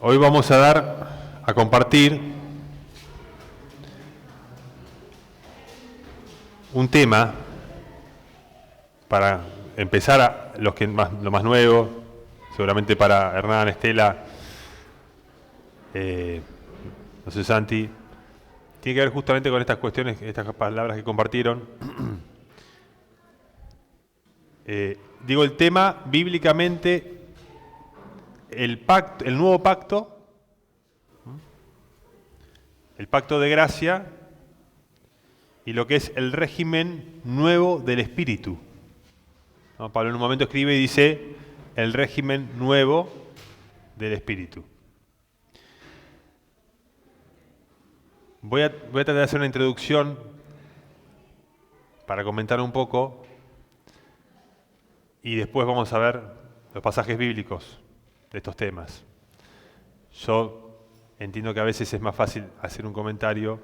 Hoy vamos a compartir un tema para empezar lo más nuevo, seguramente para Hernán, Estela, no sé, Santi, tiene que ver justamente con estas cuestiones, estas palabras que compartieron. Digo el tema bíblicamente, el nuevo pacto, el pacto de gracia y lo que es el régimen nuevo del Espíritu. ¿No? Pablo en un momento escribe y dice el régimen nuevo del Espíritu. Voy a tratar de hacer una introducción para comentar un poco y después vamos a ver los pasajes bíblicos de estos temas. Yo entiendo que a veces es más fácil hacer un comentario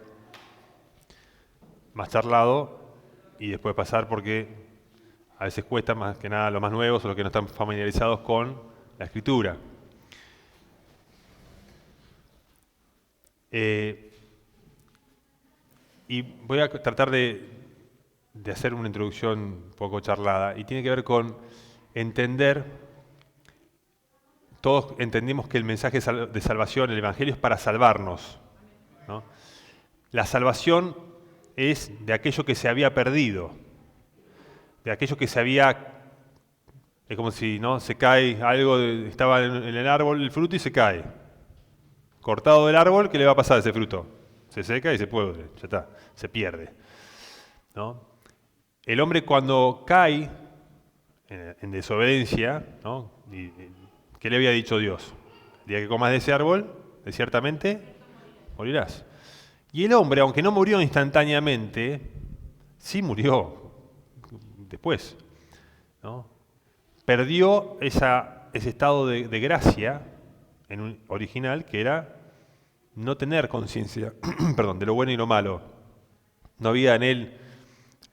más charlado y después pasar porque a veces cuesta más que nada los más nuevos o los que no están familiarizados con la Escritura. Y voy a tratar de hacer una introducción un poco charlada y tiene que ver con entender, todos entendemos que el mensaje de salvación, el Evangelio es para salvarnos, ¿no? La salvación es de aquello que se había perdido, de aquello que se había, es como si no se cae algo, estaba en el árbol el fruto y se cae. Cortado del árbol, ¿qué le va a pasar a ese fruto? Se seca y se pudre, ya está, se pierde, ¿no? El hombre cuando cae en desobediencia, ¿no? ¿Qué le había dicho Dios? El día que comas de ese árbol, ciertamente morirás. Y el hombre, aunque no murió instantáneamente, sí murió después, ¿no? Perdió ese estado de gracia original, que era no tener conciencia perdón, de lo bueno y lo malo. No había en él,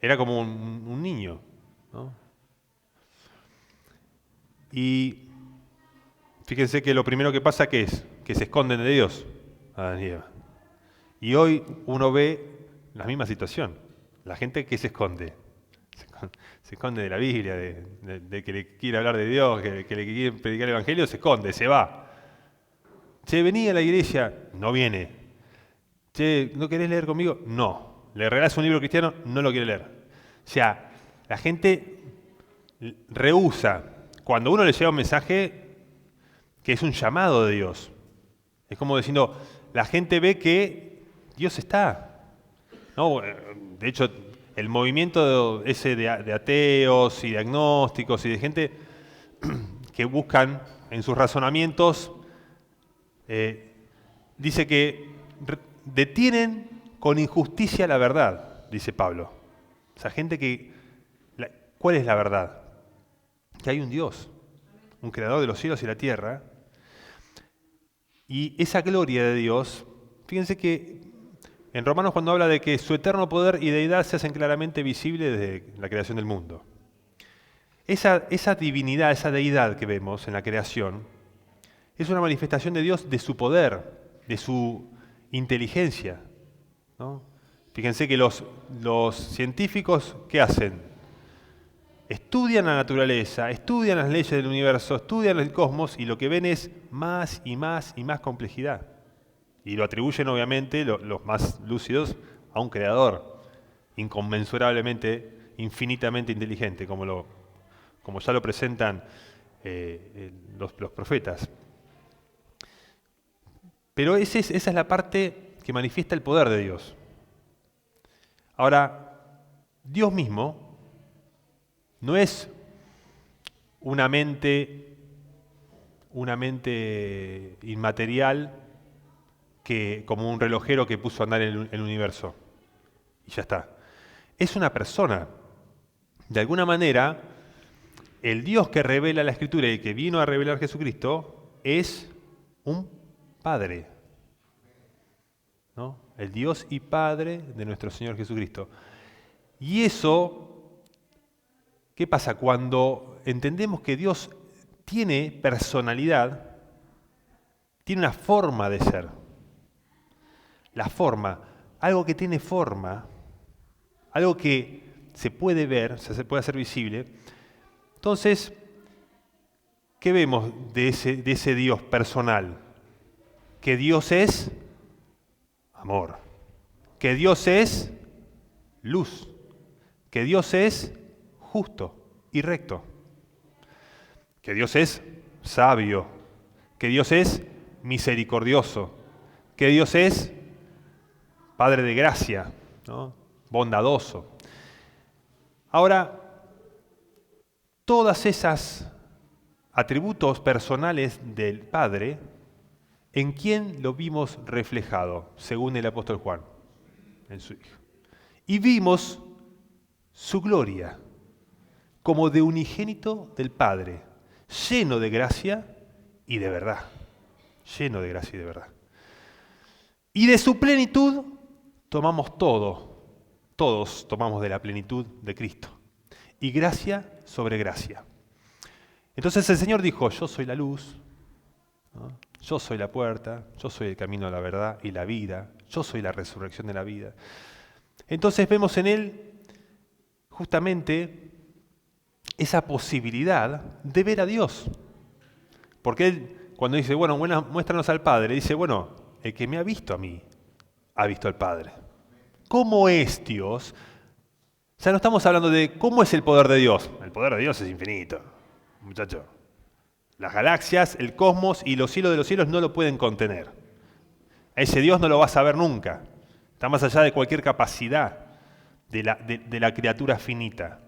era como un niño, ¿no? Y fíjense que lo primero que pasa, ¿qué es? Que se esconden de Dios, Adán y Eva. Y hoy uno ve la misma situación. La gente que se esconde de la Biblia, de que le quiere hablar de Dios, que le quiere predicar el Evangelio, se esconde, se va. Che, vení a la iglesia, no viene. Che, ¿no querés leer conmigo? No. ¿Le regalás un libro cristiano? No lo quiere leer. O sea, la gente rehúsa. Cuando uno le llega un mensaje que es un llamado de Dios, es como diciendo, la gente ve que Dios está, ¿no? De hecho, el movimiento ese de ateos y de agnósticos y de gente que buscan en sus razonamientos, dice que detienen con injusticia la verdad, dice Pablo. O sea, gente que... ¿Cuál es la verdad? Que hay un Dios, un creador de los cielos y la tierra, y esa gloria de Dios, fíjense que en Romanos cuando habla de que su eterno poder y deidad se hacen claramente visibles desde la creación del mundo. Esa divinidad, esa deidad que vemos en la creación, es una manifestación de Dios, de su poder, de su inteligencia, ¿no? Fíjense que los científicos, ¿qué hacen? Estudian la naturaleza, estudian las leyes del universo, estudian el cosmos y lo que ven es más y más y más complejidad. Y lo atribuyen obviamente los más lúcidos a un creador inconmensurablemente, infinitamente inteligente, como ya lo presentan los profetas. Pero esa es la parte que manifiesta el poder de Dios. Ahora, Dios mismo no es una mente inmaterial que, como un relojero que puso a andar el universo y ya está. Es una persona. De alguna manera, el Dios que revela la Escritura y que vino a revelar Jesucristo es un Padre, ¿no? El Dios y Padre de nuestro Señor Jesucristo. Y eso, ¿qué pasa? Cuando entendemos que Dios tiene personalidad, tiene una forma de ser. La forma, algo que tiene forma, algo que se puede ver, o sea, se puede hacer visible. Entonces, ¿qué vemos de ese Dios personal? Que Dios es amor, que Dios es luz, que Dios es justo y recto, que Dios es sabio, que Dios es misericordioso, que Dios es Padre de gracia, ¿no? Bondadoso. Ahora, todas esas atributos personales del Padre, ¿en quién lo vimos reflejado, según el apóstol Juan? En su Hijo. Y vimos su gloria como de unigénito del Padre, lleno de gracia y de verdad. Lleno de gracia y de verdad. Y de su plenitud tomamos todo. Todos tomamos de la plenitud de Cristo. Y gracia sobre gracia. Entonces el Señor dijo, yo soy la luz, ¿no? Yo soy la puerta, yo soy el camino a la verdad y la vida, yo soy la resurrección de la vida. Entonces vemos en Él justamente esa posibilidad de ver a Dios. Porque Él, cuando dice, bueno, muéstranos al Padre, dice, bueno, el que me ha visto a mí, ha visto al Padre. ¿Cómo es Dios? O sea, no estamos hablando de cómo es el poder de Dios. El poder de Dios es infinito, muchacho. Las galaxias, el cosmos y los cielos de los cielos no lo pueden contener. A ese Dios no lo vas a ver nunca. Está más allá de cualquier capacidad de la criatura finita.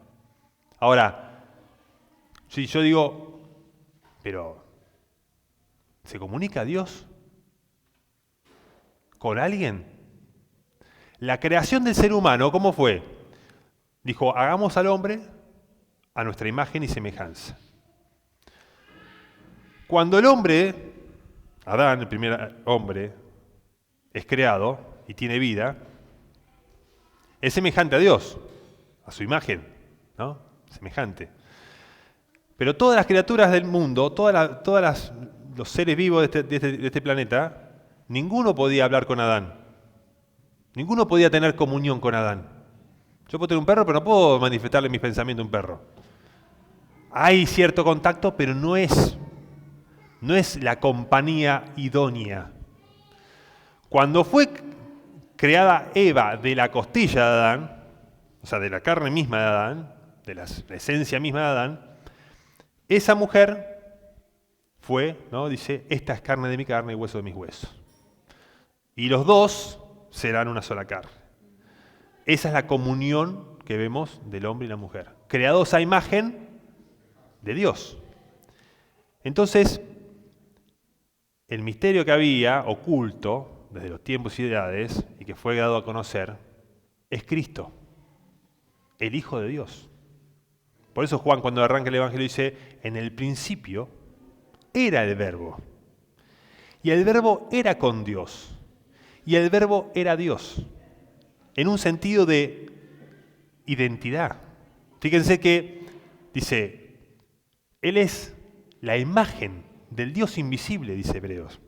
Ahora, si yo digo, pero ¿se comunica Dios con alguien? La creación del ser humano, ¿cómo fue? Dijo, hagamos al hombre a nuestra imagen y semejanza. Cuando el hombre, Adán, el primer hombre, es creado y tiene vida, es semejante a Dios, a su imagen, ¿no? Semejante. Pero todas las criaturas del mundo, todos los seres vivos de este planeta, ninguno podía hablar con Adán. Ninguno podía tener comunión con Adán. Yo puedo tener un perro, pero no puedo manifestarle mis pensamientos a un perro. Hay cierto contacto, pero no es la compañía idónea. Cuando fue creada Eva de la costilla de Adán, o sea, de la carne misma de Adán, de la esencia misma de Adán, esa mujer fue, ¿no? Dice, esta es carne de mi carne y hueso de mis huesos. Y los dos serán una sola carne. Esa es la comunión que vemos del hombre y la mujer, creados a imagen de Dios. Entonces, el misterio que había oculto desde los tiempos y edades y que fue dado a conocer es Cristo, el Hijo de Dios. Por eso Juan, cuando arranca el Evangelio, dice, en el principio era el Verbo. Y el Verbo era con Dios. Y el Verbo era Dios. En un sentido de identidad. Fíjense que dice, Él es la imagen del Dios invisible, dice Hebreos.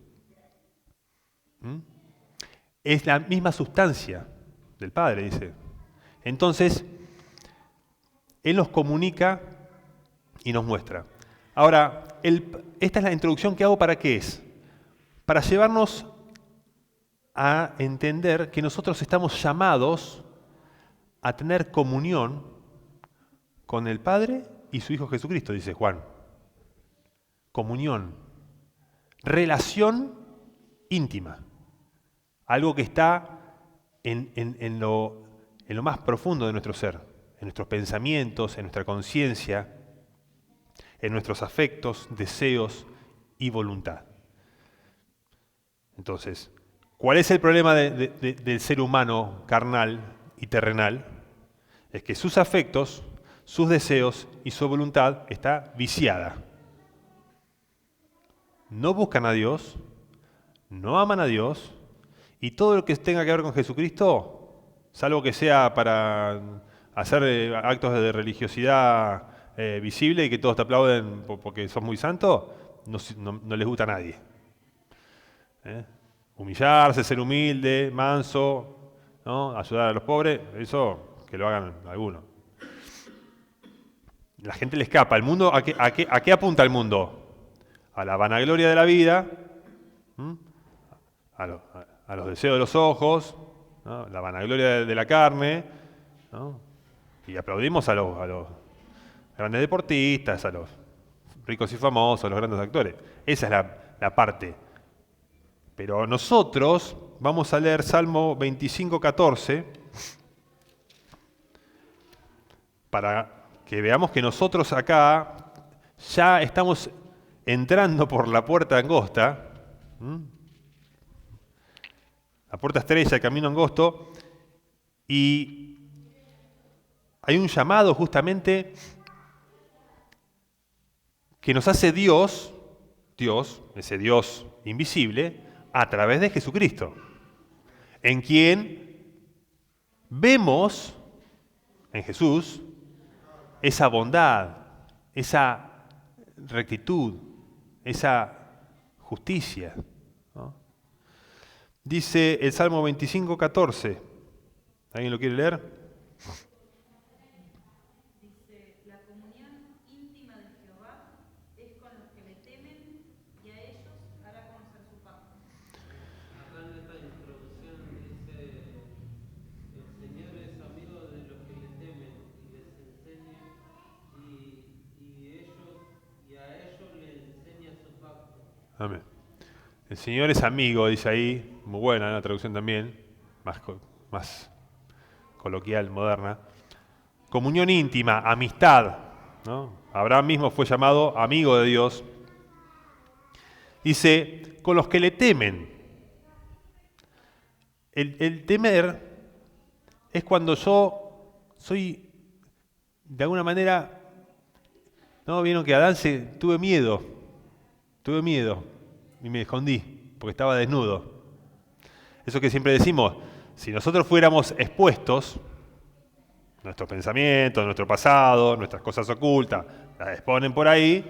Es la misma sustancia del Padre, dice. Entonces, Él nos comunica y nos muestra. Ahora, esta es la introducción que hago para qué es. Para llevarnos a entender que nosotros estamos llamados a tener comunión con el Padre y su Hijo Jesucristo, dice Juan. Comunión, relación íntima, algo que está en lo más profundo de nuestro ser, en nuestros pensamientos, en nuestra conciencia, en nuestros afectos, deseos y voluntad. Entonces, ¿cuál es el problema del ser humano carnal y terrenal? Es que sus afectos, sus deseos y su voluntad está viciada. No buscan a Dios, no aman a Dios, y todo lo que tenga que ver con Jesucristo, salvo que sea para hacer actos de religiosidad visible y que todos te aplauden porque sos muy santo, no les gusta a nadie. Humillarse, ser humilde, manso, ¿no? Ayudar a los pobres, eso que lo hagan algunos. La gente le escapa. ¿El mundo a qué apunta el mundo? A la vanagloria de la vida, a los deseos de los ojos, ¿no? La vanagloria de la carne, ¿no? Y aplaudimos a los grandes deportistas, a los ricos y famosos, a los grandes actores. Esa es la parte. Pero nosotros vamos a leer Salmo 25:14 para que veamos que nosotros acá ya estamos entrando por la puerta angosta, la puerta estrella, el camino angosto, y hay un llamado justamente que nos hace Dios, ese Dios invisible, a través de Jesucristo, en quien vemos en Jesús esa bondad, esa rectitud, esa justicia, ¿no? Dice el Salmo 25:14. ¿Alguien lo quiere leer? Dice, la comunión íntima de Jehová es con los que le temen y a ellos hará conocer su pacto. Acá en esta introducción dice, el Señor es amigo de los que le temen y les enseña y a ellos le enseña su pacto. Amén. El Señor es amigo, dice ahí, muy buena la traducción también, más coloquial, moderna. Comunión íntima, amistad, ¿no? Abraham mismo fue llamado amigo de Dios. Dice, con los que le temen. El temer es cuando yo soy, de alguna manera, ¿no? Vieron que Adán tuve miedo y me escondí porque estaba desnudo. Eso que siempre decimos, si nosotros fuéramos expuestos, nuestros pensamientos, nuestro pasado, nuestras cosas ocultas, las exponen por ahí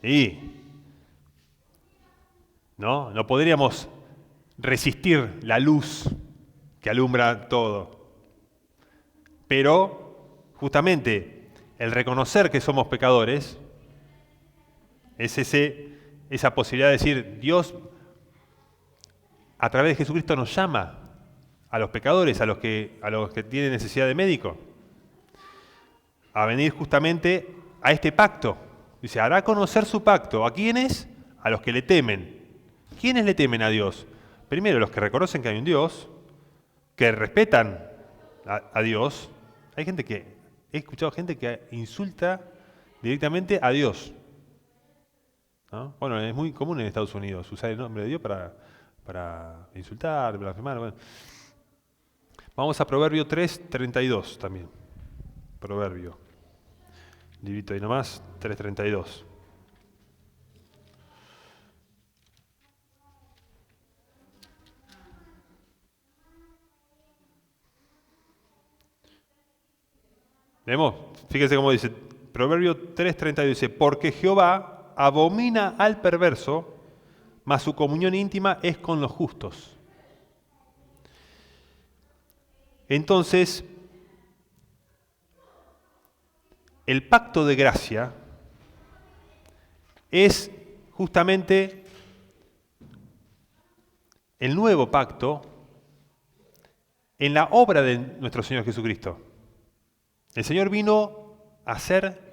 y no podríamos resistir la luz que alumbra todo. Pero justamente el reconocer que somos pecadores es esa posibilidad de decir, Dios a través de Jesucristo nos llama a los pecadores, a los que tienen necesidad de médico, a venir justamente a este pacto. Dice, hará conocer su pacto. ¿A quiénes? A los que le temen. ¿Quiénes le temen a Dios? Primero, los que reconocen que hay un Dios, que respetan a Dios. He escuchado gente que insulta directamente a Dios, ¿no? Bueno, es muy común en Estados Unidos usar el nombre de Dios para insultar, blasfemar. Bueno. Vamos a Proverbio 3:32 también. Proverbio. Librito ahí nomás, 3:32. ¿Vemos? Fíjense cómo dice. Proverbio 3:32 dice, porque Jehová abomina al perverso, mas su comunión íntima es con los justos. Entonces, el pacto de gracia es justamente el nuevo pacto en la obra de nuestro Señor Jesucristo. El Señor vino a ser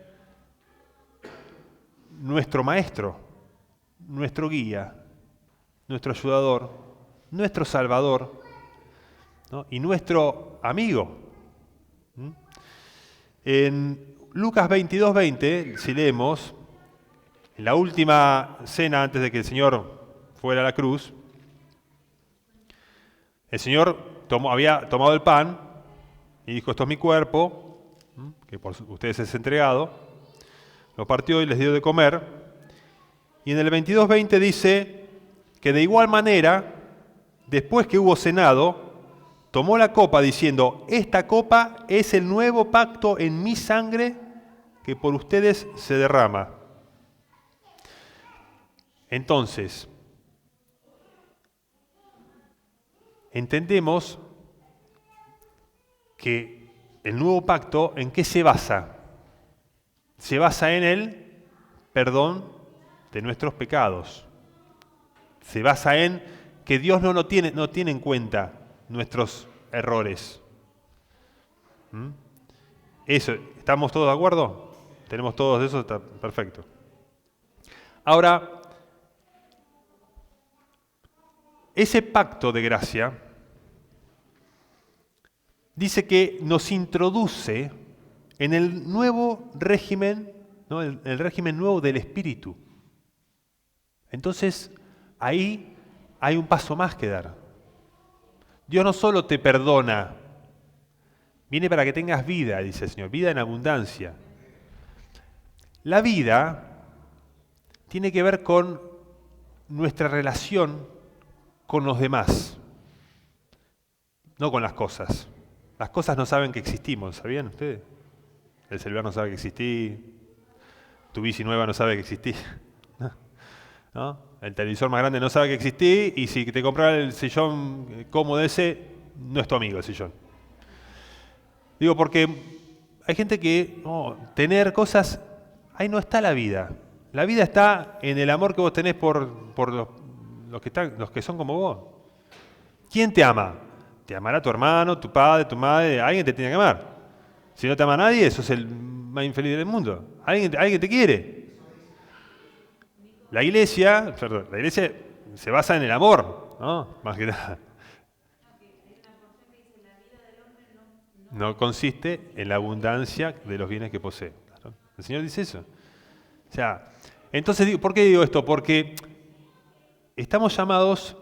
nuestro maestro, nuestro guía, nuestro ayudador, nuestro salvador, ¿no? Y nuestro amigo. En Lucas 22:20, si leemos, en la última cena antes de que el Señor fuera a la cruz, el Señor había tomado el pan y dijo, esto es mi cuerpo, que por ustedes es entregado, lo partió y les dio de comer. Y en el 22:20 dice que de igual manera, después que hubo cenado, tomó la copa diciendo, esta copa es el nuevo pacto en mi sangre que por ustedes se derrama. Entonces, entendemos que el nuevo pacto, ¿en qué se basa? Se basa en el perdón de nuestros pecados. Se basa en que Dios no tiene en cuenta nuestros errores. Eso, ¿estamos todos de acuerdo? ¿Tenemos todos eso? Está perfecto. Ahora, ese pacto de gracia dice que nos introduce en el nuevo régimen, ¿no? el régimen nuevo del Espíritu. Entonces, ahí hay un paso más que dar. Dios no solo te perdona, viene para que tengas vida, dice el Señor, vida en abundancia. La vida tiene que ver con nuestra relación con los demás, no con las cosas. Las cosas no saben que existimos, ¿sabían ustedes? El celular no sabe que existí, tu bici nueva no sabe que existí, ¿no? El televisor más grande no sabe que existí, y si te compras el sillón cómodo ese, no es tu amigo el sillón. Digo, porque hay gente que, tener cosas, ahí no está la vida. La vida está en el amor que vos tenés por los que son como vos. ¿Quién te ama? Te amará tu hermano, tu padre, tu madre, alguien te tiene que amar. Si no te ama nadie, sos el más infeliz del mundo. Alguien te quiere. La iglesia se basa en el amor, ¿no? Más que nada. No consiste en la abundancia de los bienes que posee. El Señor dice eso. O sea, entonces, ¿por qué digo esto? Porque estamos llamados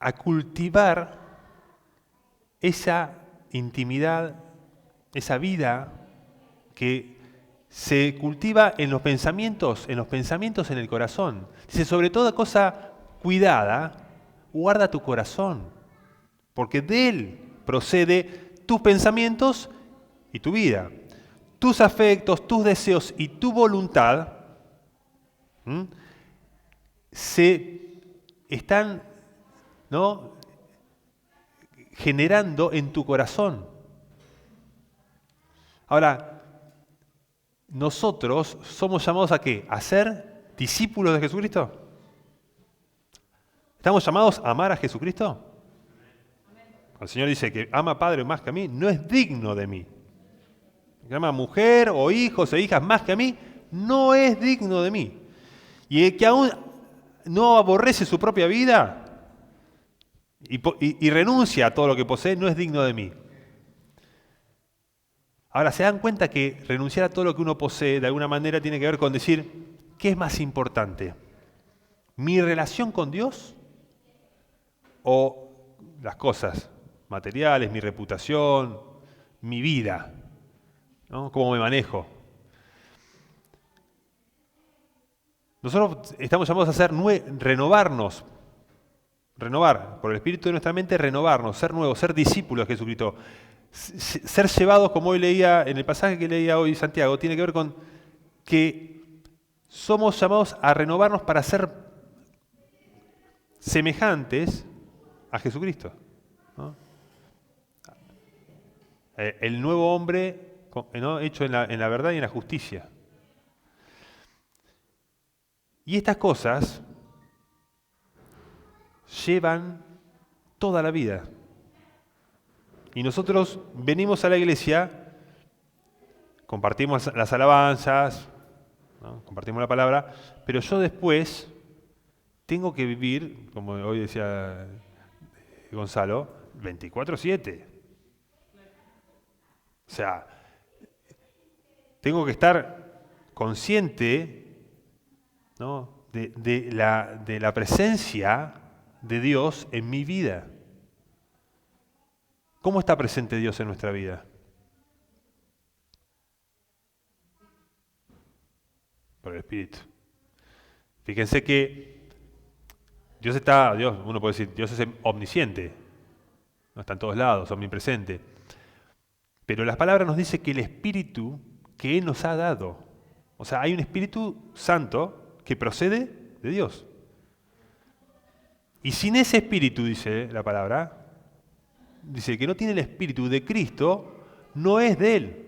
a cultivar esa intimidad, esa vida que se cultiva en los pensamientos en el corazón. Dice, sobre toda cosa cuidada, guarda tu corazón, porque de él procede tus pensamientos y tu vida. Tus afectos, tus deseos y tu voluntad se están, ¿no?, generando en tu corazón. Ahora, nosotros somos llamados ¿a qué? ¿A ser discípulos de Jesucristo? ¿Estamos llamados a amar a Jesucristo? El Señor dice que ama a Padre más que a mí, no es digno de mí. Que ama a mujer o hijos e hijas más que a mí, no es digno de mí. Y el que aún no aborrece su propia vida y renuncia a todo lo que posee, no es digno de mí. Ahora, ¿se dan cuenta que renunciar a todo lo que uno posee de alguna manera tiene que ver con decir, ¿qué es más importante? ¿Mi relación con Dios o las cosas materiales, mi reputación, mi vida, ¿no? ¿Cómo me manejo? Nosotros estamos llamados a hacer renovar por el Espíritu de nuestra mente, renovarnos, ser nuevos, ser discípulos de Jesucristo. Ser llevados, como hoy leía, en el pasaje que leía hoy Santiago, tiene que ver con que somos llamados a renovarnos para ser semejantes a Jesucristo, ¿no? El nuevo hombre, ¿no?, hecho en la verdad y en la justicia. Y estas cosas llevan toda la vida. Y nosotros venimos a la iglesia, compartimos las alabanzas, ¿no?, compartimos la palabra, pero yo después tengo que vivir, como hoy decía Gonzalo, 24/7. O sea, tengo que estar consciente, ¿no?, de la presencia de Dios en mi vida. ¿Cómo está presente Dios en nuestra vida? Por el Espíritu. Fíjense que uno puede decir, Dios es omnisciente, no está en todos lados, omnipresente. Pero la palabra nos dice que el Espíritu que Él nos ha dado, o sea, hay un Espíritu Santo que procede de Dios. Y sin ese espíritu, dice la palabra, dice que no tiene el espíritu de Cristo, no es de Él.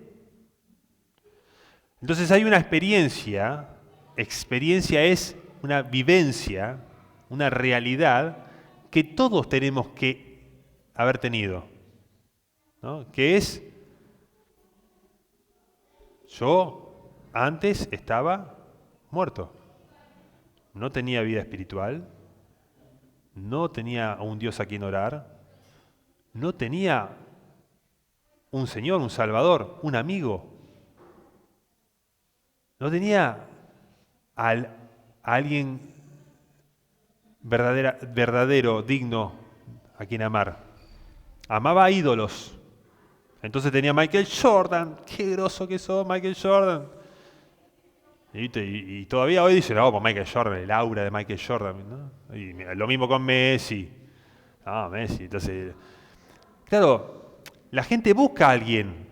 Entonces hay una experiencia es una vivencia, una realidad que todos tenemos que haber tenido, ¿no? Que es, yo antes estaba muerto, no tenía vida espiritual, no tenía a un Dios a quien orar, no tenía un Señor, un Salvador, un amigo, no tenía a alguien verdadero, digno a quien amar. Amaba a ídolos. Entonces tenía a Michael Jordan. Qué groso que sos, Michael Jordan. Y todavía hoy dicen, no, pues Michael Jordan, el aura de Michael Jordan, ¿no? Y lo mismo con Messi. Ah, Messi. Entonces, claro, la gente busca a alguien.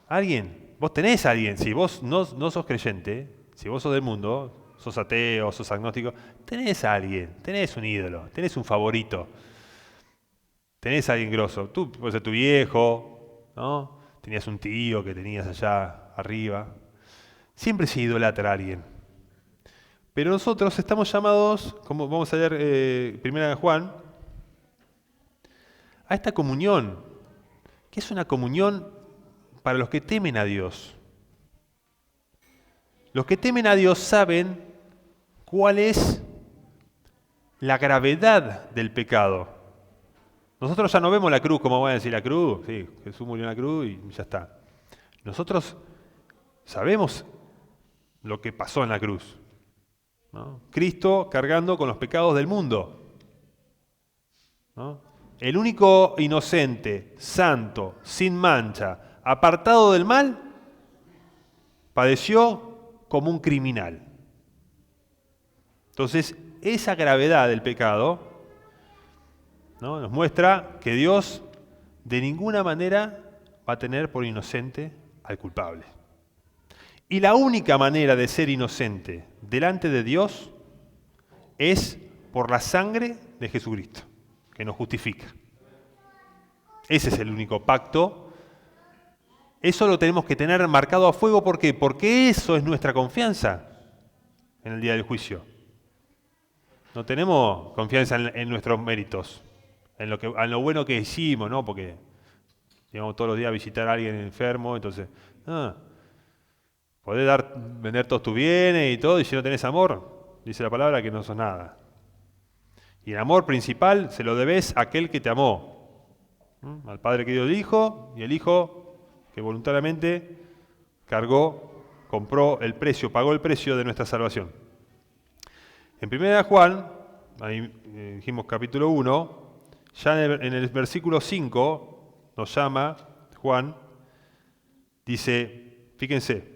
Alguien. Vos tenés a alguien. Si vos no sos creyente, si vos sos del mundo, sos ateo, sos agnóstico, tenés a alguien, tenés un ídolo, tenés un favorito. Tenés a alguien grosso. Tú puedes ser tu viejo, ¿no? Tenías un tío que tenías allá arriba. Siempre se idolatra a alguien. Pero nosotros estamos llamados, como vamos a leer Primera de Juan, a esta comunión, que es una comunión para los que temen a Dios. Los que temen a Dios saben cuál es la gravedad del pecado. Nosotros ya no vemos la cruz, como voy a decir la cruz, sí, Jesús murió en la cruz y ya está. Nosotros sabemos lo que pasó en la cruz, ¿no? Cristo cargando con los pecados del mundo, ¿no? El único inocente, santo, sin mancha, apartado del mal, padeció como un criminal. Entonces, esa gravedad del pecado, ¿no?, nos muestra que Dios de ninguna manera va a tener por inocente al culpable. Y la única manera de ser inocente delante de Dios es por la sangre de Jesucristo, que nos justifica. Ese es el único pacto. Eso lo tenemos que tener marcado a fuego. ¿Por qué? Porque eso es nuestra confianza en el día del juicio. No tenemos confianza en nuestros méritos, en lo bueno que hicimos, ¿no? Porque íbamos todos los días a visitar a alguien enfermo, entonces, podés vender todos tus bienes y todo, y si no tenés amor, dice la palabra que no sos nada. Y el amor principal se lo debés a aquel que te amó, al Padre que dio el Hijo, y el Hijo que voluntariamente compró el precio, pagó el precio de nuestra salvación. En 1 Juan, ahí dijimos capítulo 1, ya en el versículo 5 nos llama Juan, dice, fíjense,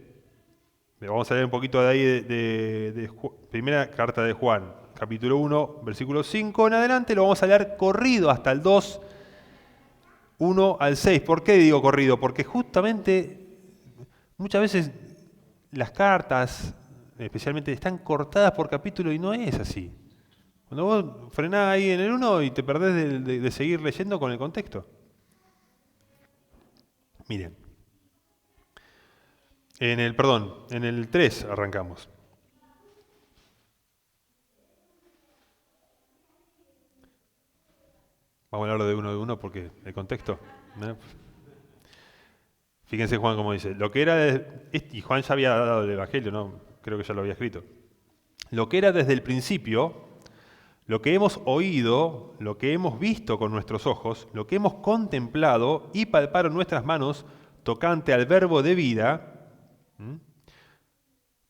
vamos a leer un poquito de ahí de primera carta de Juan, capítulo 1, versículo 5 en adelante, lo vamos a leer corrido hasta el 2, 1 al 6. ¿Por qué digo corrido? Porque justamente muchas veces las cartas, especialmente, están cortadas por capítulo y no es así. Cuando vos frenás ahí en el 1 y te perdés de seguir leyendo con el contexto. Miren, en el 3 arrancamos. Vamos a hablar de uno porque el contexto, ¿no? Fíjense Juan como dice, lo que era y Juan ya había dado el Evangelio, ¿no? Creo que ya lo había escrito. Lo que era desde el principio, lo que hemos oído, lo que hemos visto con nuestros ojos, lo que hemos contemplado y palparon nuestras manos tocante al verbo de vida,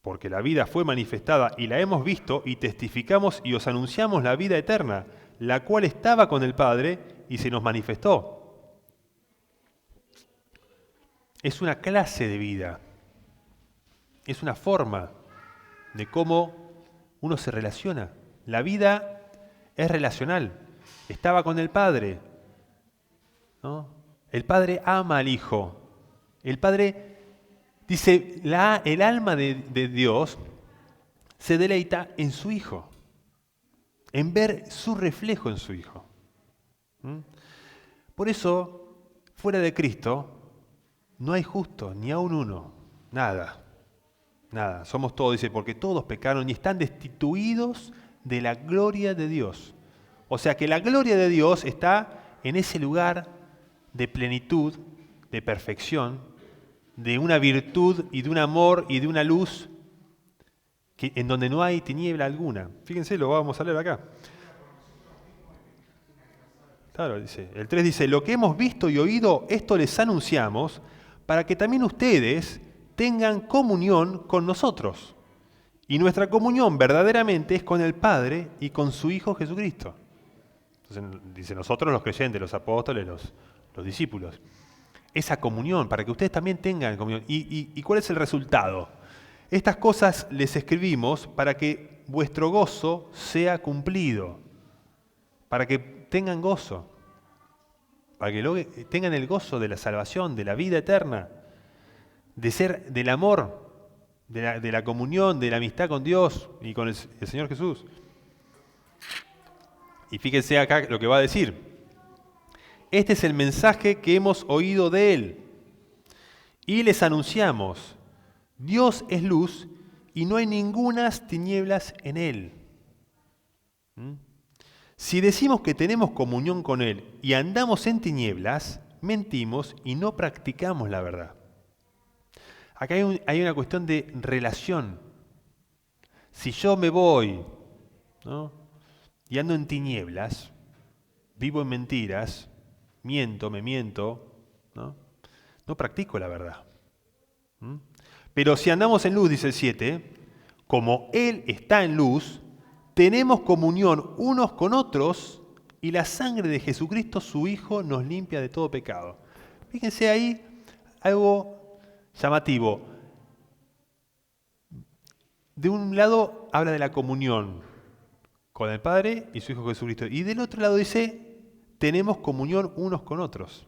porque la vida fue manifestada y la hemos visto y testificamos y os anunciamos la vida eterna, la cual estaba con el Padre y se nos manifestó. Es una clase de vida, es una forma de cómo uno se relaciona. La vida es relacional, estaba con el Padre, ¿no? El Padre ama al Hijo, el Padre dice, el alma de Dios se deleita en su Hijo en ver su reflejo en su Hijo. Por eso, fuera de Cristo, no hay justo, ni aun uno, nada. Nada, somos todos, dice, porque todos pecaron y están destituidos de la gloria de Dios. O sea que la gloria de Dios está en ese lugar de plenitud, de perfección, de una virtud y de un amor y de una luz en donde no hay tiniebla alguna. Fíjense, lo vamos a leer acá. Claro, dice, el 3 dice, lo que hemos visto y oído, esto les anunciamos, para que también ustedes tengan comunión con nosotros. Y nuestra comunión verdaderamente es con el Padre y con su Hijo Jesucristo. Entonces dice, nosotros los creyentes, los apóstoles, los discípulos. Esa comunión, para que ustedes también tengan comunión. ¿Y cuál es el resultado? Estas cosas les escribimos para que vuestro gozo sea cumplido. Para que tengan gozo. Para que tengan el gozo de la salvación, de la vida eterna. Del amor, de la comunión, de la amistad con Dios y con el Señor Jesús. Y fíjense acá lo que va a decir. Este es el mensaje que hemos oído de Él. Y les anunciamos, Dios es luz y no hay ningunas tinieblas en Él. Si decimos que tenemos comunión con Él y andamos en tinieblas, mentimos y no practicamos la verdad. Acá hay una cuestión de relación. Si yo me voy, ¿no?, y ando en tinieblas, vivo en mentiras, me miento, no practico la verdad. Pero si andamos en luz, dice el 7, como Él está en luz, tenemos comunión unos con otros y la sangre de Jesucristo, su Hijo, nos limpia de todo pecado. Fíjense ahí algo llamativo. De un lado habla de la comunión con el Padre y su Hijo Jesucristo. Y del otro lado dice, tenemos comunión unos con otros.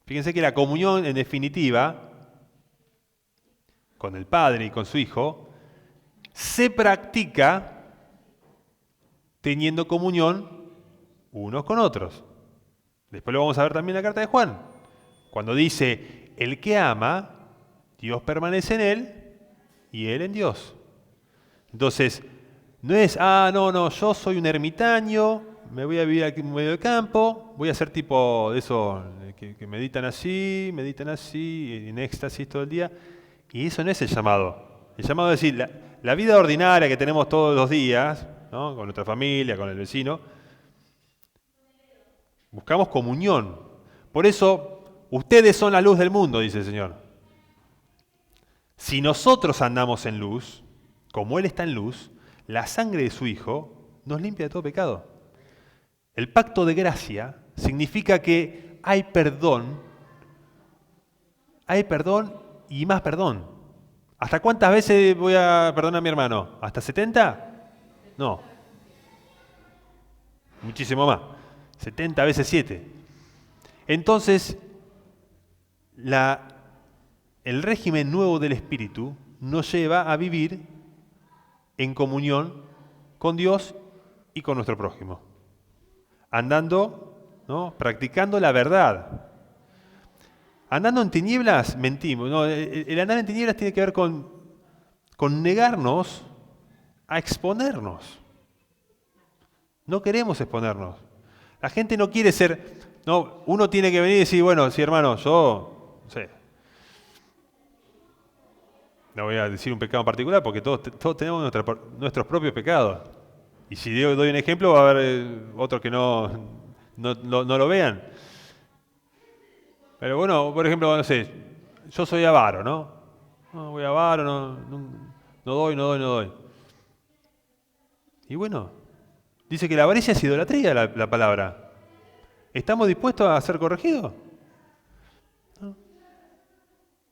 Fíjense que la comunión, en definitiva, con el Padre y con su Hijo, se practica teniendo comunión unos con otros. Después lo vamos a ver también en la carta de Juan. Cuando dice, el que ama, Dios permanece en él y él en Dios. Entonces, no es, yo soy un ermitaño, me voy a vivir aquí en medio del campo, voy a ser tipo de esos que meditan así, en éxtasis todo el día. Y eso no es el llamado. El llamado es decir, la vida ordinaria que tenemos todos los días, ¿no?, con nuestra familia, con el vecino, buscamos comunión. Por eso, ustedes son la luz del mundo, dice el Señor. Si nosotros andamos en luz, como Él está en luz, la sangre de su Hijo nos limpia de todo pecado. El pacto de gracia significa que hay perdón y más perdón. ¿Hasta cuántas veces voy a perdonar a mi hermano? ¿Hasta 70? No. Muchísimo más. 70 veces 7. Entonces, el régimen nuevo del Espíritu nos lleva a vivir en comunión con Dios y con nuestro prójimo. Andando, ¿no?, practicando la verdad. Andando en tinieblas, mentimos. No, el andar en tinieblas tiene que ver con negarnos a exponernos. No queremos exponernos. La gente no quiere ser... No, uno tiene que venir y decir, bueno, sí, hermano, yo... No sé. No voy a decir un pecado en particular porque todos tenemos nuestros propios pecados. Y si doy un ejemplo, va a haber otros que no lo vean. Pero bueno, por ejemplo, no sé, yo soy avaro, ¿no? No voy avaro, no doy. Y bueno, dice que la avaricia es idolatría, la palabra. ¿Estamos dispuestos a ser corregidos? ¿No?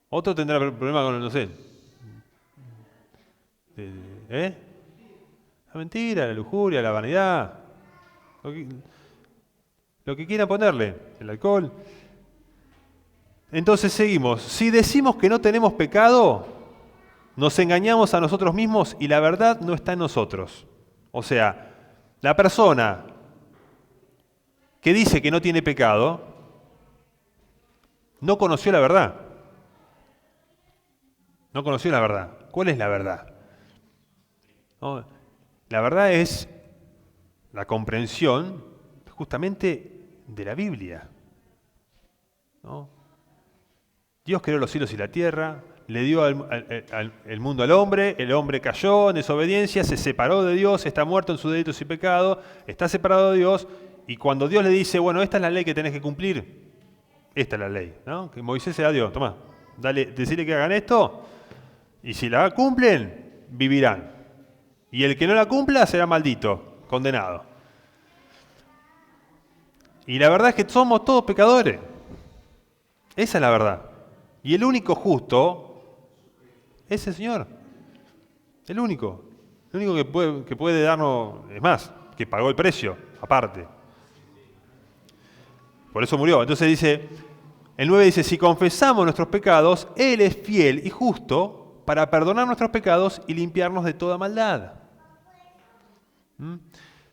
Otro tendrá problema con, no sé, la mentira, la lujuria, la vanidad, lo que quiera ponerle, el alcohol. Entonces seguimos. Si decimos que no tenemos pecado, nos engañamos a nosotros mismos y la verdad no está en nosotros. O sea, la persona que dice que no tiene pecado no conoció la verdad. No conoció la verdad. ¿Cuál es la verdad? ¿No? La verdad es la comprensión justamente de la Biblia, ¿no? Dios creó los cielos y la tierra, le dio el mundo al hombre, el hombre cayó en desobediencia, se separó de Dios, está muerto en sus delitos y pecados, está separado de Dios, y cuando Dios le dice, bueno, esta es la ley que tenés que cumplir, esta es la ley, ¿no? Que Moisés se da a Dios, tomá, dale, decirle que hagan esto, y si la cumplen, vivirán. Y el que no la cumpla será maldito, condenado. Y la verdad es que somos todos pecadores. Esa es la verdad. Y el único justo es el Señor. El único. El único que puede darnos, es más, que pagó el precio, aparte. Por eso murió. Entonces dice, el 9 dice, si confesamos nuestros pecados, Él es fiel y justo para perdonar nuestros pecados y limpiarnos de toda maldad.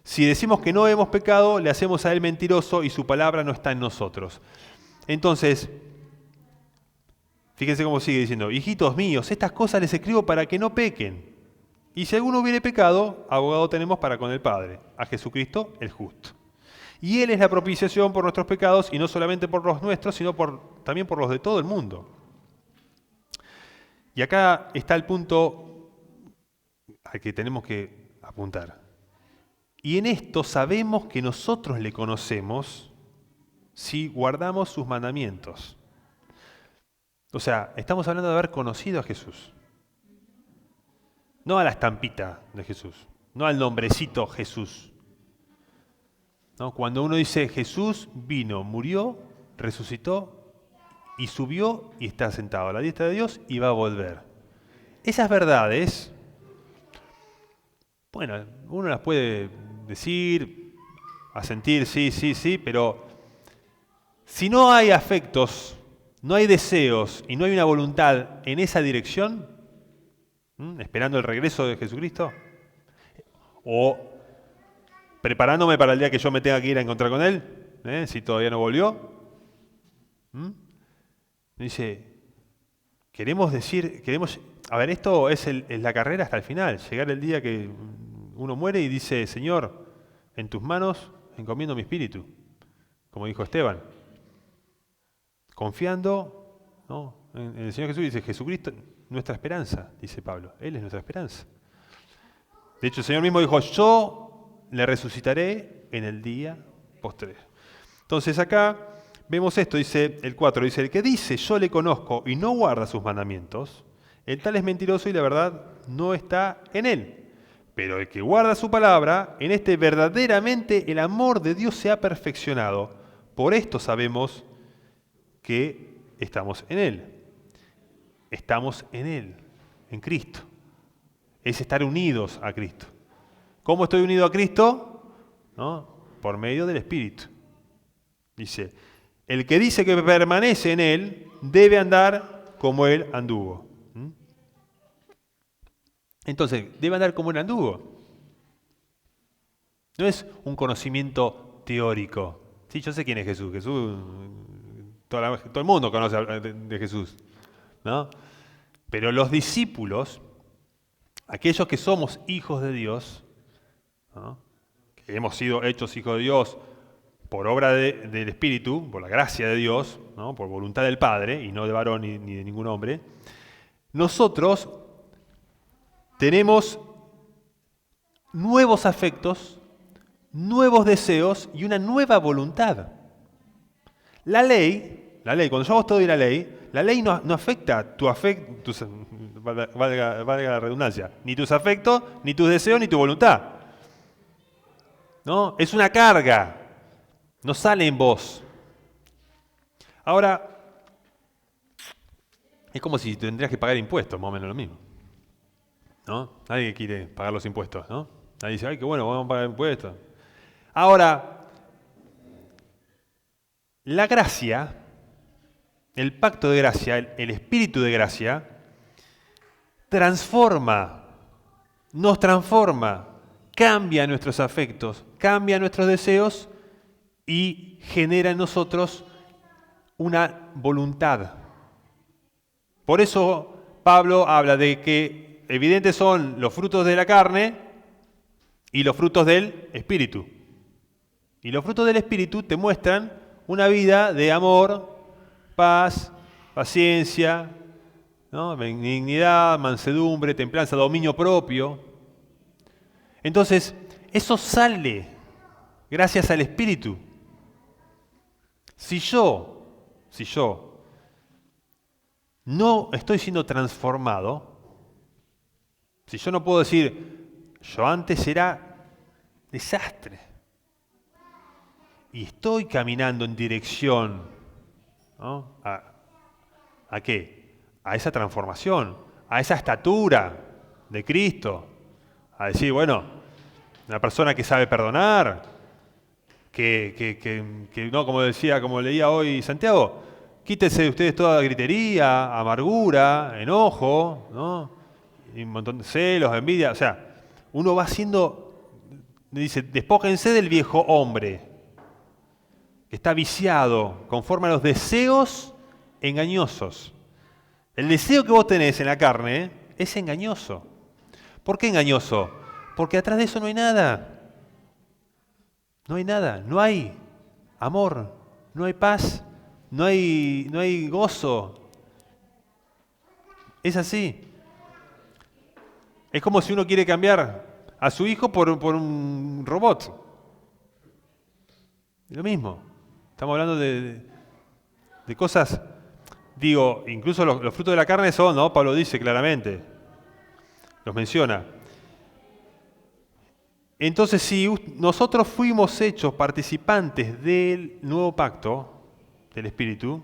Si decimos que no hemos pecado, le hacemos a Él mentiroso y su palabra no está en nosotros. Entonces, fíjense cómo sigue diciendo, hijitos míos, estas cosas les escribo para que no pequen. Y si alguno hubiere pecado, abogado tenemos para con el Padre, a Jesucristo el justo. Y Él es la propiciación por nuestros pecados, y no solamente por los nuestros, sino también por los de todo el mundo. Y acá está el punto al que tenemos que apuntar. Y en esto sabemos que nosotros le conocemos si guardamos sus mandamientos. O sea, estamos hablando de haber conocido a Jesús. No a la estampita de Jesús, no al nombrecito Jesús. ¿No? Cuando uno dice Jesús vino, murió, resucitó y subió y está sentado a la diestra de Dios y va a volver. Esas verdades, bueno, uno las puede decir, asentir, sí, pero si no hay afectos, no hay deseos y no hay una voluntad en esa dirección, esperando el regreso de Jesucristo, o preparándome para el día que yo me tenga que ir a encontrar con Él, si todavía no volvió, dice, a ver, esto es la carrera hasta el final, llegar el día que uno muere y dice, Señor, en tus manos encomiendo mi espíritu, como dijo Esteban, confiando, ¿no?, en el Señor Jesús. Dice, Jesucristo, nuestra esperanza, dice Pablo, Él es nuestra esperanza. De hecho, el Señor mismo dijo, yo le resucitaré en el día postrero. Entonces acá vemos esto, dice el 4, dice, el que dice, yo le conozco y no guarda sus mandamientos, el tal es mentiroso y la verdad no está en él. Pero el que guarda su palabra, en este verdaderamente el amor de Dios se ha perfeccionado. Por esto sabemos que estamos en Él. Estamos en Él, en Cristo. Es estar unidos a Cristo. ¿Cómo estoy unido a Cristo? ¿No? Por medio del Espíritu. Dice, el que dice que permanece en Él, debe andar como Él anduvo. Entonces, debe andar como Él anduvo. No es un conocimiento teórico. Sí, yo sé quién es Jesús. Jesús, todo el mundo conoce de Jesús, ¿no? Pero los discípulos, aquellos que somos hijos de Dios, ¿no?, que hemos sido hechos hijos de Dios por obra del Espíritu, por la gracia de Dios, ¿no?, por voluntad del Padre, y no de varón ni de ningún hombre, nosotros tenemos nuevos afectos, nuevos deseos y una nueva voluntad. La ley, cuando yo a vos te doy la ley no afecta tu afecto, valga la redundancia, ni tus afectos, ni tus deseos, ni tu voluntad. ¿No? Es una carga, no sale en vos. Ahora, es como si tendrías que pagar impuestos, más o menos lo mismo. ¿No? Nadie quiere pagar los impuestos, ¿no? Nadie dice, ay, qué bueno, vamos a pagar impuestos. Ahora, la gracia, el pacto de gracia, el espíritu de gracia, nos transforma cambia nuestros afectos, cambia nuestros deseos y genera en nosotros una voluntad. Por eso Pablo habla de que evidentes son los frutos de la carne y los frutos del Espíritu. Y los frutos del Espíritu te muestran una vida de amor, paz, paciencia, ¿no? Benignidad, mansedumbre, templanza, dominio propio. Entonces, eso sale gracias al Espíritu. Si yo no estoy siendo transformado, si yo no puedo decir, yo antes era desastre, y estoy caminando en dirección, ¿no? ¿A qué? A esa transformación, a esa estatura de Cristo, a decir, bueno, una persona que sabe perdonar, que no, como leía hoy Santiago, quítese de ustedes toda gritería, amargura, enojo, ¿no? Y un montón de celos, envidia. O sea, uno va haciendo, dice, despójense del viejo hombre, que está viciado conforme a los deseos engañosos. El deseo que vos tenés en la carne es engañoso. ¿Por qué engañoso? Porque atrás de eso no hay nada. No hay nada, no hay amor, no hay paz, no hay gozo. Es así. Es como si uno quiere cambiar a su hijo por un robot. Lo mismo. Estamos hablando de cosas, digo, incluso los frutos de la carne son, ¿no? Pablo dice claramente, los menciona. Entonces, si nosotros fuimos hechos participantes del nuevo pacto del Espíritu,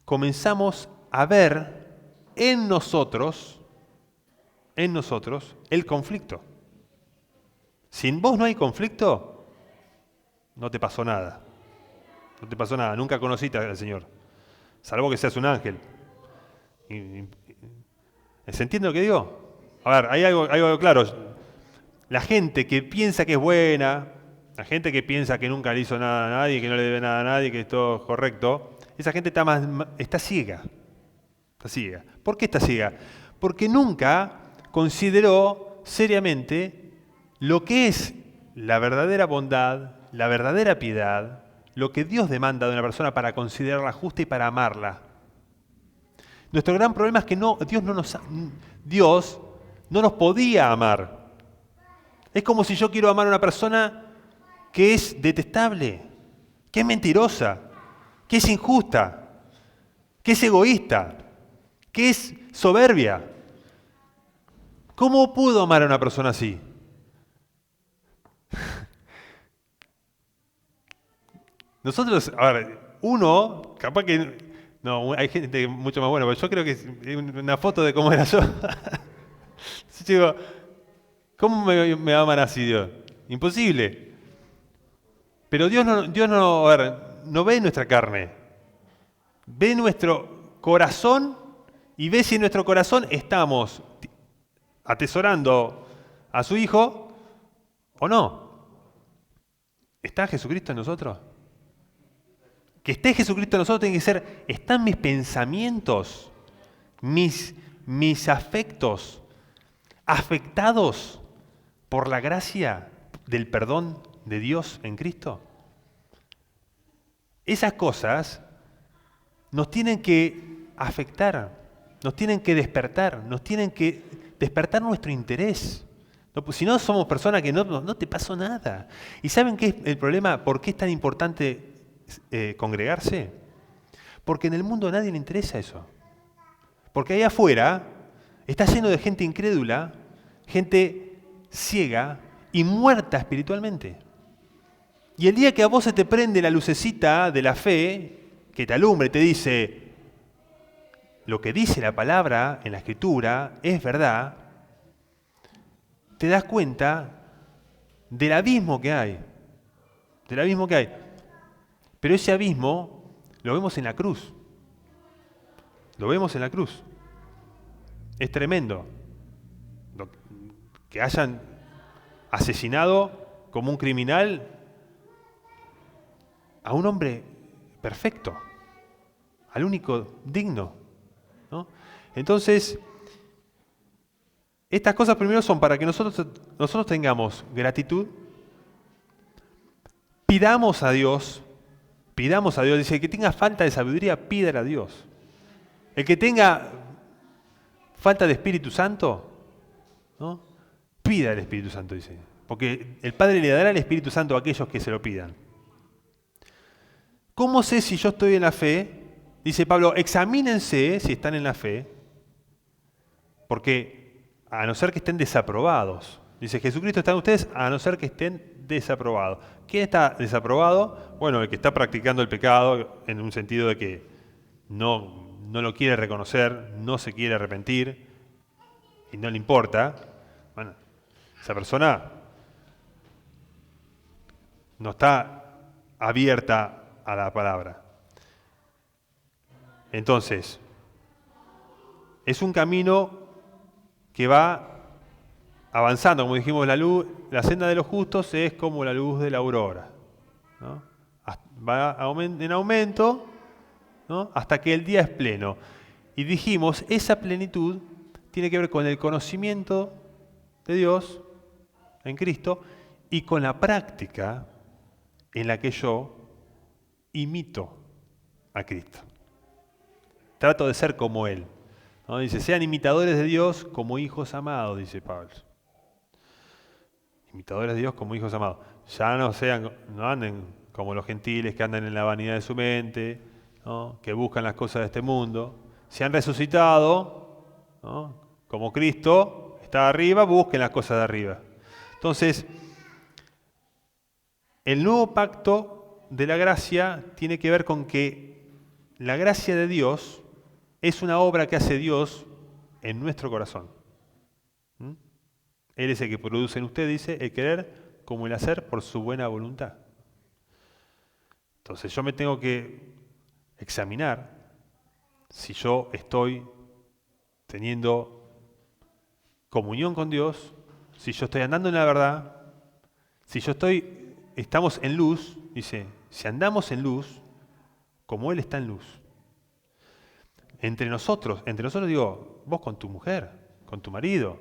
comenzamos a ver en nosotros el conflicto. Si en vos no hay conflicto, no te pasó nada. No te pasó nada, nunca conociste al Señor, salvo que seas un ángel. ¿Se entiende lo que digo? A ver, hay algo claro. La gente que piensa que es buena, la gente que piensa que nunca le hizo nada a nadie, que no le debe nada a nadie, que es todo correcto, esa gente está ciega. Está ciega. ¿Por qué está ciega? Porque nunca consideró seriamente lo que es la verdadera bondad, la verdadera piedad, lo que Dios demanda de una persona para considerarla justa y para amarla. Nuestro gran problema es que Dios no nos podía amar. Es como si yo quiero amar a una persona que es detestable, que es mentirosa, que es injusta, que es egoísta, que es soberbia. ¿Cómo puedo amar a una persona así? Nosotros, a ver, uno, capaz que, no, hay gente mucho más buena, pero yo creo que es una foto de cómo era yo. Yo digo, ¿cómo me aman así Dios? Imposible. Pero Dios no, a ver, no ve nuestra carne. Ve nuestro corazón y ve si en nuestro corazón estamos atesorando a su Hijo o no. ¿Está Jesucristo en nosotros? Que esté Jesucristo en nosotros tiene que ser, ¿están mis pensamientos, mis afectos afectados por la gracia del perdón de Dios en Cristo? Esas cosas nos tienen que afectar, nos tienen que despertar nuestro interés. Si no somos personas que no te pasó nada. ¿Y saben qué es el problema? ¿Por qué es tan importante congregarse? Porque en el mundo a nadie le interesa eso. Porque ahí afuera está lleno de gente incrédula, gente ciega y muerta espiritualmente. Y el día que a vos se te prende la lucecita de la fe, que te alumbre y te dice, lo que dice la palabra en la Escritura es verdad, te das cuenta del abismo que hay. Del abismo que hay. Pero ese abismo lo vemos en la cruz. Lo vemos en la cruz. Es tremendo. Que hayan asesinado como un criminal a un hombre perfecto, al único digno, ¿no? Entonces, estas cosas primero son para que nosotros tengamos gratitud, pidamos a Dios, dice, el que tenga falta de sabiduría, pídale a Dios. El que tenga falta de Espíritu Santo, ¿no? Pida al Espíritu Santo, dice, porque el Padre le dará el Espíritu Santo a aquellos que se lo pidan. ¿Cómo sé si yo estoy en la fe? Dice Pablo, examínense si están en la fe, porque a no ser que estén desaprobados. Dice, Jesucristo está en ustedes a no ser que estén desaprobados. ¿Quién está desaprobado? Bueno, el que está practicando el pecado en un sentido de que no lo quiere reconocer, no se quiere arrepentir y no le importa. Bueno, esa persona no está abierta a la palabra. Entonces, es un camino que va avanzando, como dijimos, la senda de los justos es como la luz de la aurora, ¿no? Va en aumento, ¿no? Hasta que el día es pleno. Y dijimos, esa plenitud tiene que ver con el conocimiento de Dios en Cristo y con la práctica en la que yo imito a Cristo. Trato de ser como Él, ¿no? Dice, sean imitadores de Dios como hijos amados, dice Pablo. Imitadores de Dios como hijos amados. Ya no anden como los gentiles que andan en la vanidad de su mente, ¿no? Que buscan las cosas de este mundo. Se han resucitado, ¿no? Como Cristo está arriba, busquen las cosas de arriba. Entonces, el nuevo pacto de la gracia tiene que ver con que la gracia de Dios es una obra que hace Dios en nuestro corazón. Él es el que produce en usted, dice, el querer como el hacer por su buena voluntad. Entonces yo me tengo que examinar si yo estoy teniendo comunión con Dios, si yo estoy andando en la verdad, si estamos en luz, dice, si andamos en luz, como Él está en luz. Entre nosotros digo, vos con tu mujer, con tu marido,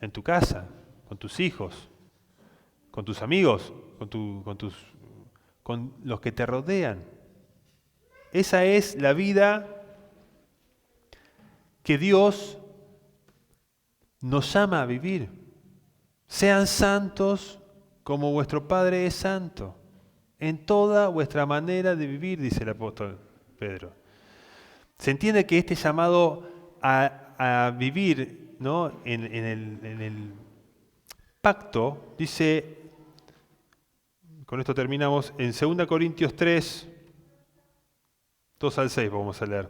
en tu casa, con tus hijos, con tus amigos, con los que te rodean. Esa es la vida que Dios nos llama a vivir. Sean santos como vuestro Padre es santo, en toda vuestra manera de vivir, dice el apóstol Pedro. Se entiende que este llamado a vivir, ¿no? en el pacto, dice, con esto terminamos, en 2 Corintios 3, 2 al 6 vamos a leer,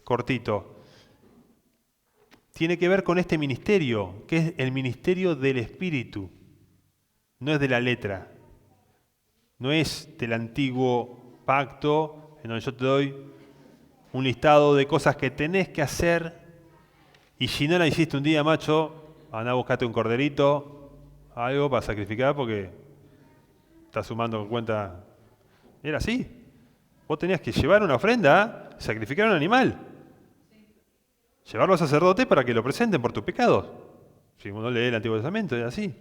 cortito. Tiene que ver con este ministerio, que es el ministerio del Espíritu, no es de la letra, no es del antiguo pacto, en donde yo te doy un listado de cosas que tenés que hacer, y si no la hiciste un día, macho, andá a buscarte un corderito, algo para sacrificar, porque estás sumando con cuenta. Era así. Vos tenías que llevar una ofrenda, sacrificar un animal. Llevarlo al sacerdote para que lo presenten por tus pecados. Si uno lee el Antiguo Testamento, es así.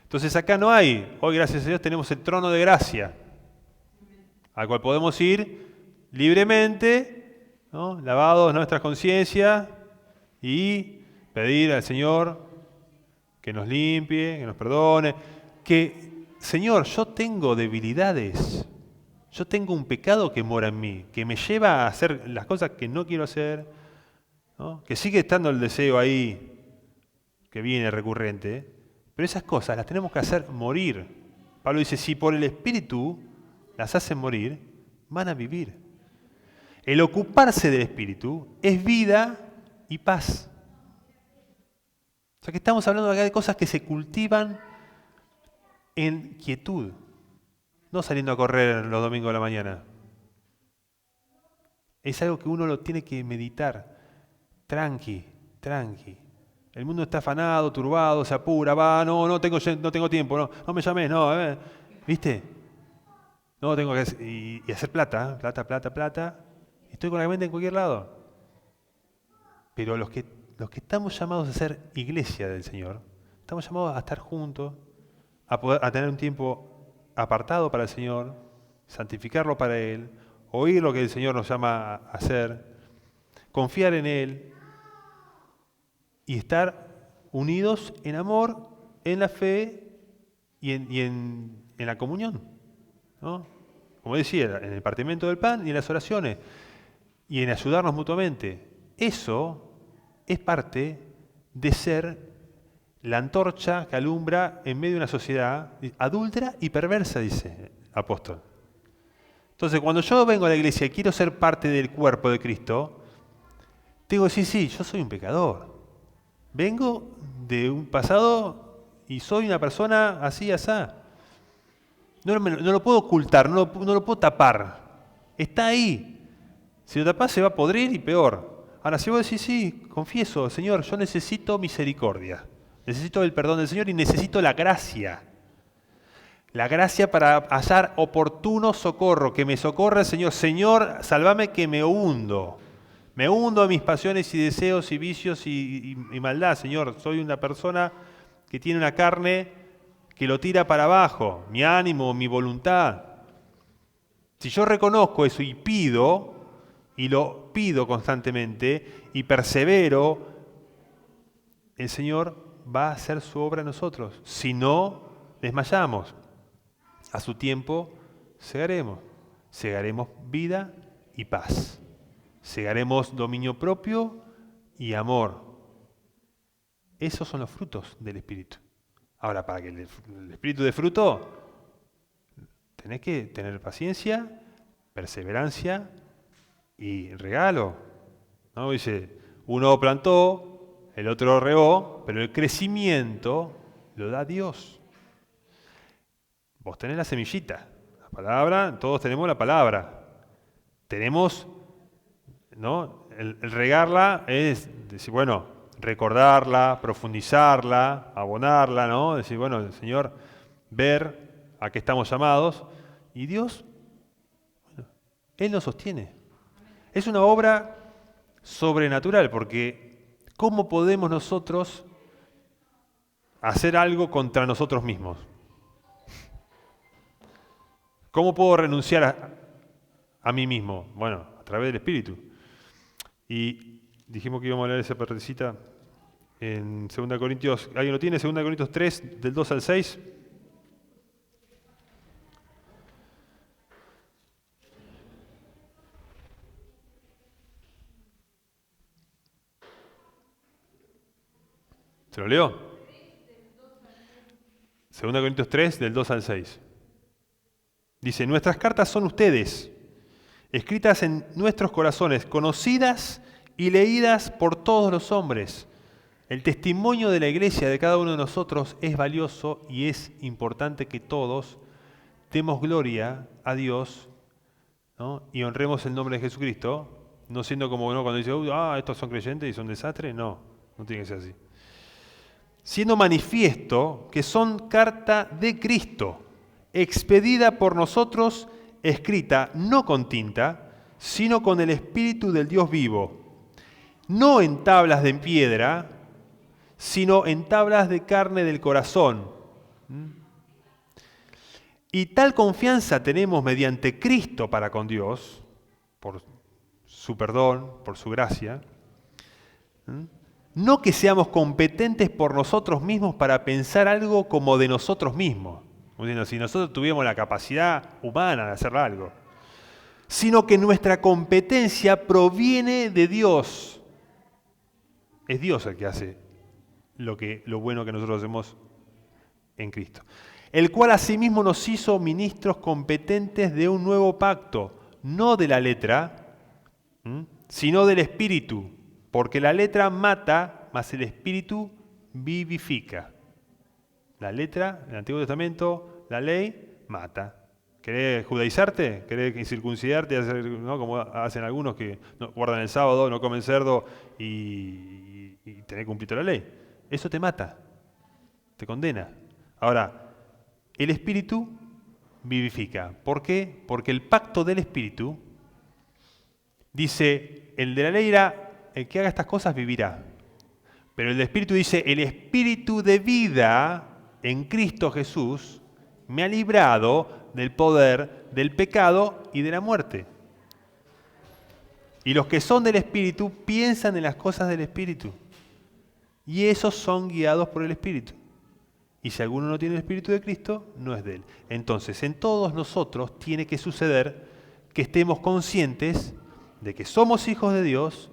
Entonces acá no hay, hoy gracias a Dios tenemos el trono de gracia, al cual podemos ir libremente, ¿no? Lavados nuestras conciencias y pedir al Señor que nos limpie, que nos perdone, que, Señor, yo tengo debilidades, yo tengo un pecado que mora en mí, que me lleva a hacer las cosas que no quiero hacer, ¿no? Que sigue estando el deseo ahí, que viene recurrente, pero esas cosas las tenemos que hacer morir. Pablo dice, si por el Espíritu las hacen morir, van a vivir. El ocuparse del Espíritu es vida y paz. O sea que estamos hablando acá de cosas que se cultivan en quietud, no saliendo a correr los domingos de la mañana. Es algo que uno lo tiene que meditar, tranqui, El mundo está afanado, turbado, se apura, no tengo tiempo, no me llames, no, ¿viste? No, tengo que hacer, y hacer plata. Estoy con la mente en cualquier lado. Pero los que estamos llamados a ser iglesia del Señor, estamos llamados a estar juntos, a tener un tiempo apartado para el Señor, santificarlo para Él, oír lo que el Señor nos llama a hacer, confiar en Él y estar unidos en amor, en la fe y en la comunión, ¿no? Como decía, en el partimiento del pan y en las oraciones y en ayudarnos mutuamente. Eso es parte de ser la antorcha que alumbra en medio de una sociedad adúltera y perversa, dice el apóstol. Entonces, cuando yo vengo a la iglesia y quiero ser parte del cuerpo de Cristo, digo, sí, yo soy un pecador. Vengo de un pasado y soy una persona así, asá. No lo puedo ocultar, no lo puedo tapar. Está ahí. Si lo tapás se va a podrir y peor. Ahora, si vos decís, sí, confieso, Señor, yo necesito misericordia. Necesito el perdón del Señor y necesito la gracia. La gracia para hallar oportuno socorro, que me socorra el Señor. Señor, sálvame que me hundo. Me hundo a mis pasiones y deseos y vicios y maldad, Señor. Soy una persona que tiene una carne que lo tira para abajo, mi ánimo, mi voluntad. Si yo reconozco eso y lo pido constantemente y persevero, el Señor va a hacer su obra en nosotros. Si no, desmayamos. A su tiempo segaremos vida y paz. Segaremos dominio propio y amor. Esos son los frutos del Espíritu. Ahora, para que el Espíritu dé fruto, tenés que tener paciencia, perseverancia y regalo. ¿No? Dice, uno plantó, el otro regó, pero el crecimiento lo da Dios. Vos tenés la semillita, la palabra, todos tenemos la palabra. Tenemos, ¿no? El regarla es decir, bueno, recordarla, profundizarla, abonarla, ¿no? Decir, bueno, Señor, ver a qué estamos llamados. Y Dios, bueno, Él nos sostiene. Es una obra sobrenatural, porque ¿cómo podemos nosotros hacer algo contra nosotros mismos? ¿Cómo puedo renunciar a mí mismo? Bueno, a través del Espíritu. Y dijimos que íbamos a leer esa partecita en 2 Corintios. ¿Alguien lo tiene? 2 Corintios 3, del 2 al 6. ¿Se lo leo? 2 Corintios 3, del 2 al 6. Dice, nuestras cartas son ustedes, escritas en nuestros corazones, conocidas y leídas por todos los hombres. El testimonio de la iglesia de cada uno de nosotros es valioso y es importante que todos demos gloria a Dios, ¿no? Y honremos el nombre de Jesucristo, no siendo como uno cuando dice, estos son creyentes y son desastres. No tiene que ser así. Siendo manifiesto que son carta de Cristo, expedida por nosotros, escrita no con tinta, sino con el Espíritu del Dios vivo, no en tablas de piedra, sino en tablas de carne del corazón. Y tal confianza tenemos mediante Cristo para con Dios, por su perdón, por su gracia. No que seamos competentes por nosotros mismos para pensar algo como de nosotros mismos. Si nosotros tuviéramos la capacidad humana de hacer algo, sino que nuestra competencia proviene de Dios. Es Dios el que hace lo bueno que nosotros hacemos en Cristo. El cual asimismo nos hizo ministros competentes de un nuevo pacto, no de la letra, sino del Espíritu, porque la letra mata, mas el Espíritu vivifica. La letra, el Antiguo Testamento, la ley, mata. ¿Querés judaizarte? ¿Querés circuncidarte? ¿No? Como hacen algunos que no, guardan el sábado, no comen cerdo y tenés cumplido la ley. eso te mata, te condena. Ahora, el Espíritu vivifica. ¿Por qué? Porque el pacto del Espíritu dice, el de la ley era, el que haga estas cosas vivirá. Pero el del Espíritu dice, el Espíritu de vida en Cristo Jesús me ha librado del poder del pecado y de la muerte. Y los que son del Espíritu piensan en las cosas del Espíritu. Y esos son guiados por el Espíritu. Y si alguno no tiene el Espíritu de Cristo, no es de él. Entonces, en todos nosotros tiene que suceder que estemos conscientes de que somos hijos de Dios,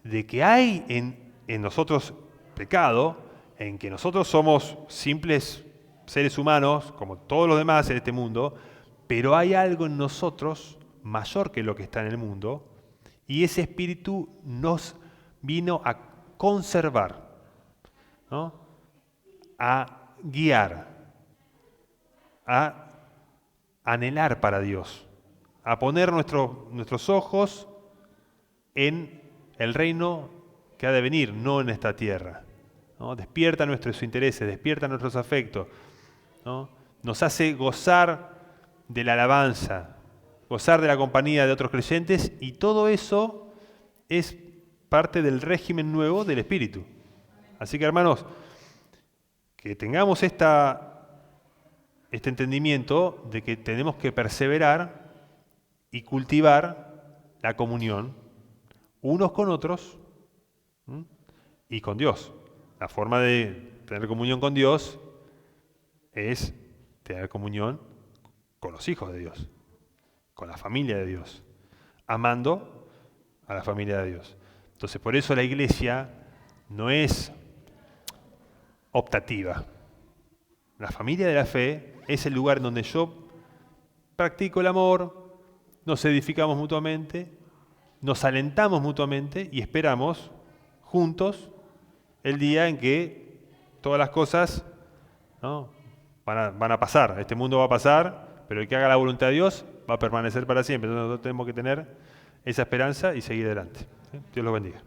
de que hay en nosotros pecado, en que nosotros somos simples seres humanos, como todos los demás en este mundo, pero hay algo en nosotros mayor que lo que está en el mundo, y ese Espíritu nos vino a conservar, ¿no? A guiar, a anhelar para Dios, a poner nuestros ojos en el reino que ha de venir, no en esta tierra, ¿no? Despierta nuestros intereses, despierta nuestros afectos, ¿no? Nos hace gozar de la alabanza, gozar de la compañía de otros creyentes, y todo eso es parte del régimen nuevo del Espíritu. Así que, hermanos, que tengamos este entendimiento de que tenemos que perseverar y cultivar la comunión unos con otros y con Dios. La forma de tener comunión con Dios es tener comunión con los hijos de Dios, con la familia de Dios, amando a la familia de Dios. Entonces, por eso la iglesia no es optativa. La familia de la fe es el lugar donde yo practico el amor, nos edificamos mutuamente, nos alentamos mutuamente y esperamos juntos el día en que todas las cosas, ¿no?, van a pasar. Este mundo va a pasar, pero el que haga la voluntad de Dios va a permanecer para siempre. Entonces nosotros tenemos que tener esa esperanza y seguir adelante. ¿Sí? Dios los bendiga.